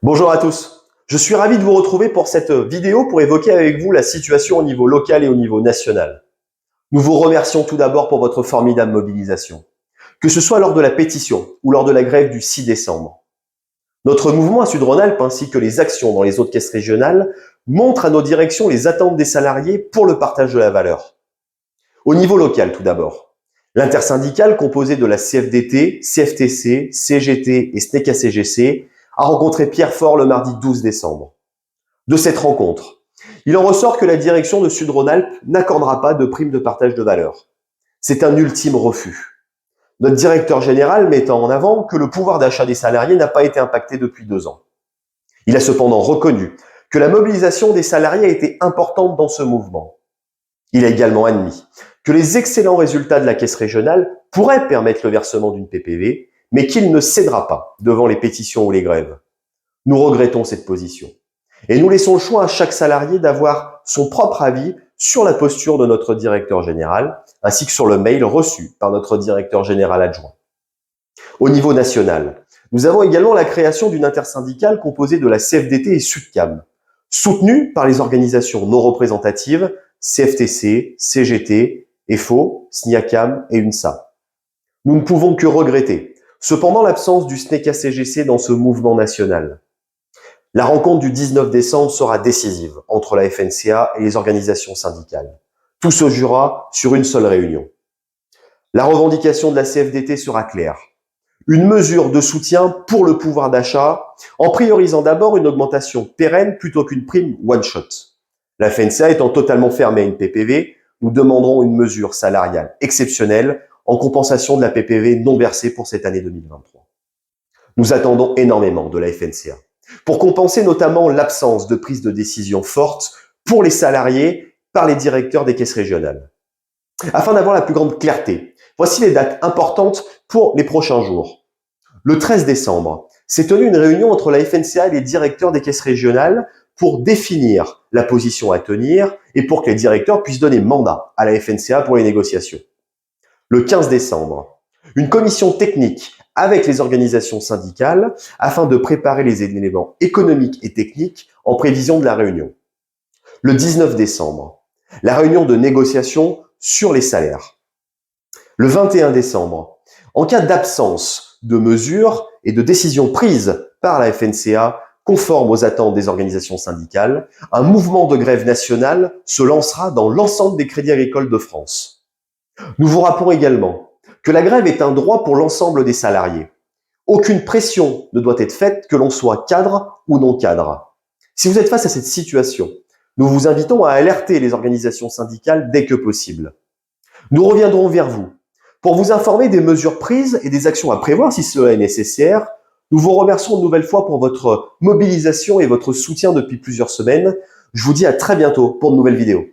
Bonjour à tous, je suis ravi de vous retrouver pour cette vidéo pour évoquer avec vous la situation au niveau local et au niveau national. Nous vous remercions tout d'abord pour votre formidable mobilisation, que ce soit lors de la pétition ou lors de la grève du 6 décembre. Notre mouvement à Sud-Rhône-Alpes ainsi que les actions dans les autres caisses régionales montrent à nos directions les attentes des salariés pour le partage de la valeur. Au niveau local tout d'abord, l'intersyndicale composée de la CFDT, CFTC, CGT et SNECA-CGC a rencontré Pierre Faure le mardi 12 décembre. De cette rencontre, il en ressort que la direction de Sud-Rhône-Alpes n'accordera pas de prime de partage de valeur. C'est un ultime refus. Notre directeur général mettant en avant que le pouvoir d'achat des salariés n'a pas été impacté depuis 2 ans. Il a cependant reconnu que la mobilisation des salariés a été importante dans ce mouvement. Il a également admis que les excellents résultats de la caisse régionale pourraient permettre le versement d'une PPV, mais qu'il ne cédera pas devant les pétitions ou les grèves. Nous regrettons cette position et nous laissons le choix à chaque salarié d'avoir son propre avis sur la posture de notre directeur général, ainsi que sur le mail reçu par notre directeur général adjoint. Au niveau national, nous avons également la création d'une intersyndicale composée de la CFDT et SUDCAM, soutenue par les organisations non représentatives CFTC, CGT, EFO, SNIACAM et UNSA. Nous ne pouvons que regretter cependant l'absence du SNECA-CGC dans ce mouvement national. La rencontre du 19 décembre sera décisive entre la FNCA et les organisations syndicales. Tout se jouera sur une seule réunion. La revendication de la CFDT sera claire. Une mesure de soutien pour le pouvoir d'achat en priorisant d'abord une augmentation pérenne plutôt qu'une prime one-shot. La FNCA étant totalement fermée à une PPV, nous demanderons une mesure salariale exceptionnelle en compensation de la PPV non versée pour cette année 2023. Nous attendons énormément de la FNCA pour compenser notamment l'absence de prise de décision forte pour les salariés par les directeurs des caisses régionales. Afin d'avoir la plus grande clarté, voici les dates importantes pour les prochains jours. Le 13 décembre, s'est tenue une réunion entre la FNCA et les directeurs des caisses régionales pour définir la position à tenir et pour que les directeurs puissent donner mandat à la FNCA pour les négociations. Le 15 décembre, une commission technique avec les organisations syndicales afin de préparer les éléments économiques et techniques en prévision de la réunion. Le 19 décembre, la réunion de négociation sur les salaires. Le 21 décembre, en cas d'absence de mesures et de décisions prises par la FNCA conformes aux attentes des organisations syndicales, un mouvement de grève nationale se lancera dans l'ensemble des crédits agricoles de France. Nous vous rappelons également que la grève est un droit pour l'ensemble des salariés. Aucune pression ne doit être faite que l'on soit cadre ou non cadre. Si vous êtes face à cette situation, nous vous invitons à alerter les organisations syndicales dès que possible. Nous reviendrons vers vous pour vous informer des mesures prises et des actions à prévoir si cela est nécessaire. Nous vous remercions une nouvelle fois pour votre mobilisation et votre soutien depuis plusieurs semaines. Je vous dis à très bientôt pour de nouvelles vidéos.